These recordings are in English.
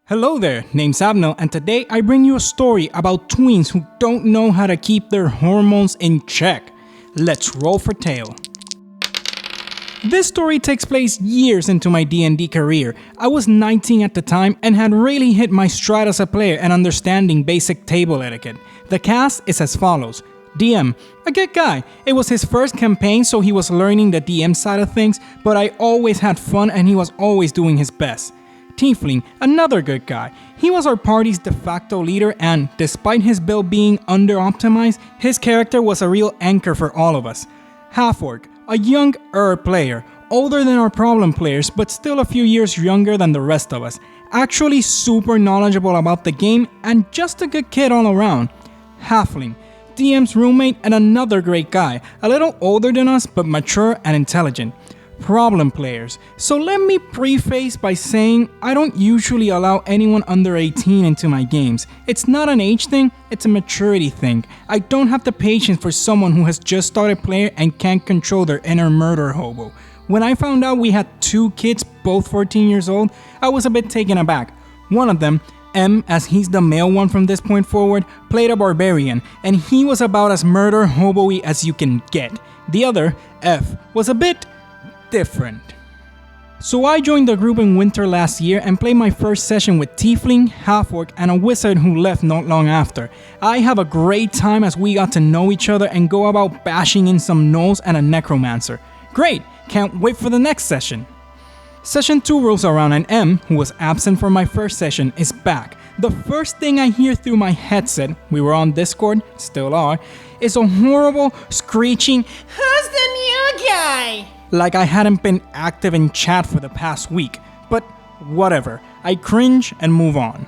Hello there, name's Abnel, and today I bring you a story about tweens who don't know how to keep their hormones in check. Let's roll for tale. This story takes place years into my D&D career. I was 19 at the time and had really hit my stride as a player and understanding basic table etiquette. The cast is as follows. DM, a good guy. It was his first campaign, so he was learning the DM side of things, but I always had fun and he was always doing his best. Tiefling, another good guy. He was our party's de facto leader and, despite his build being under-optimized, his character was a real anchor for all of us. Half-orc, a young player, older than our problem players but still a few years younger than the rest of us. Actually super knowledgeable about the game and just a good kid all around. Halfling, DM's roommate and another great guy, a little older than us but mature and intelligent. Problem players. So let me preface by saying I don't usually allow anyone under 18 into my games. It's not an age thing, it's a maturity thing. I don't have the patience for someone who has just started playing and can't control their inner murder hobo. When I found out we had two kids, both 14 years old, I was a bit taken aback. One of them, M, as he's the male one from this point forward, played a barbarian, and he was about as murder hobo-y as you can get. The other, F, was a bit different. So I joined the group in winter last year and played my first session with Tiefling, Half-Orc, and a wizard who left not long after. I have a great time as we got to know each other and go about bashing in some gnolls and a necromancer. Great, can't wait for the next session. Session 2 rolls around and M, who was absent for my first session, is back. The first thing I hear through my headset, we were on Discord, still are, is a horrible screeching, "Who's the new guy?" Like I hadn't been active in chat for the past week, but whatever, I cringe and move on.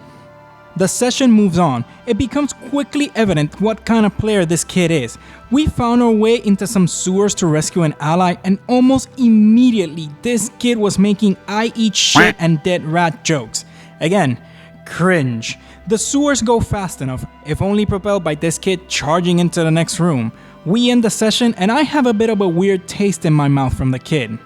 The session moves on. It becomes quickly evident what kind of player this kid is. We found our way into some sewers to rescue an ally and almost immediately this kid was making I eat shit and dead rat jokes. Again, cringe. The sewers go fast enough, if only propelled by this kid charging into the next room. We end the session and I have a bit of a weird taste in my mouth from the kid.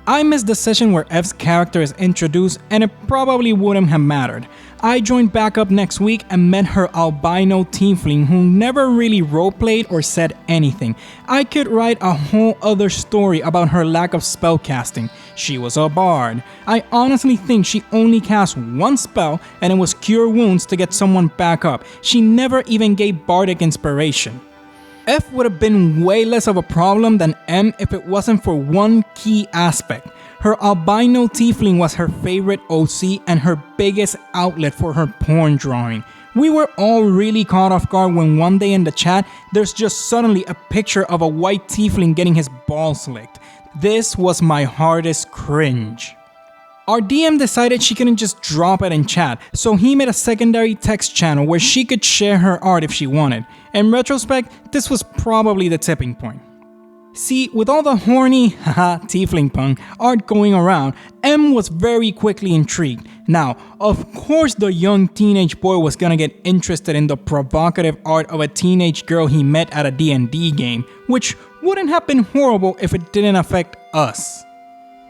I missed the session where F's character is introduced and it probably wouldn't have mattered. I joined back up next week and met her albino tiefling who never really roleplayed or said anything. I could write a whole other story about her lack of spellcasting. She was a bard. I honestly think she only cast one spell and it was Cure Wounds to get someone back up. She never even gave bardic inspiration. F would have been way less of a problem than M if it wasn't for one key aspect. Her albino tiefling was her favorite OC and her biggest outlet for her porn drawing. We were all really caught off guard when one day in the chat, there's just suddenly a picture of a white tiefling getting his balls licked. This was my hardest cringe. Our DM decided she couldn't just drop it in chat, so he made a secondary text channel where she could share her art if she wanted. In retrospect, this was probably the tipping point. See, with all the horny, haha, tiefling pun art going around, M was very quickly intrigued. Now, of course the young teenage boy was gonna get interested in the provocative art of a teenage girl he met at a D&D game, which wouldn't have been horrible if it didn't affect us.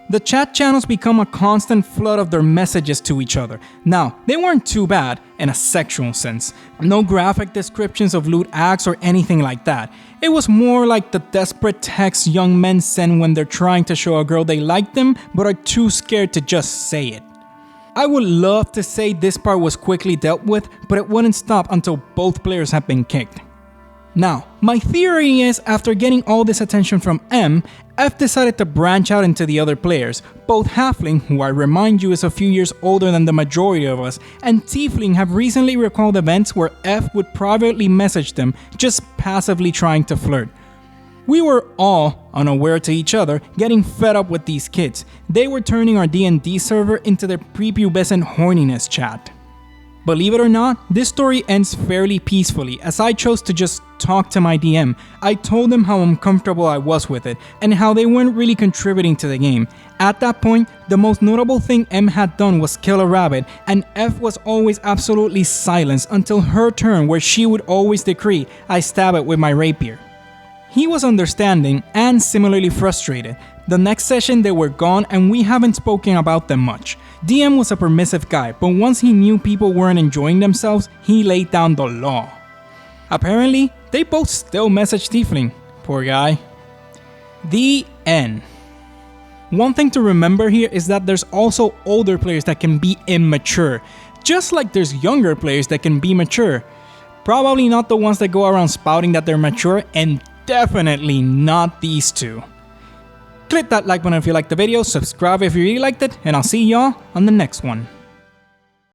The chat channels become a constant flood of their messages to each other. Now, they weren't too bad in a sexual sense. No graphic descriptions of lewd acts or anything like that. It was more like the desperate texts young men send when they're trying to show a girl they like them but are too scared to just say it. I would love to say this part was quickly dealt with, but it wouldn't stop until both players have been kicked. Now, my theory is after getting all this attention from M, F decided to branch out into the other players. Both Halfling, who I remind you is a few years older than the majority of us, and Tiefling have recently recalled events where F would privately message them, just passively trying to flirt. We were all, unaware to each other, getting fed up with these kids. They were turning our D&D server into their prepubescent horniness chat. Believe it or not, this story ends fairly peacefully as I chose to just talk to my DM. I told them how uncomfortable I was with it and how they weren't really contributing to the game. At that point, the most notable thing M had done was kill a rabbit and F was always absolutely silenced until her turn where she would always decree I stab it with my rapier. He was understanding and similarly frustrated. The next session they were gone and we haven't spoken about them much. DM was a permissive guy, but once he knew people weren't enjoying themselves, he laid down the law. Apparently, they both still message Tiefling. Poor guy. The end. One thing to remember here is that there's also older players that can be immature, just like there's younger players that can be mature. Probably not the ones that go around spouting that they're mature, and definitely not these two. Click that like button if you liked the video, subscribe if you really liked it, and I'll see y'all on the next one.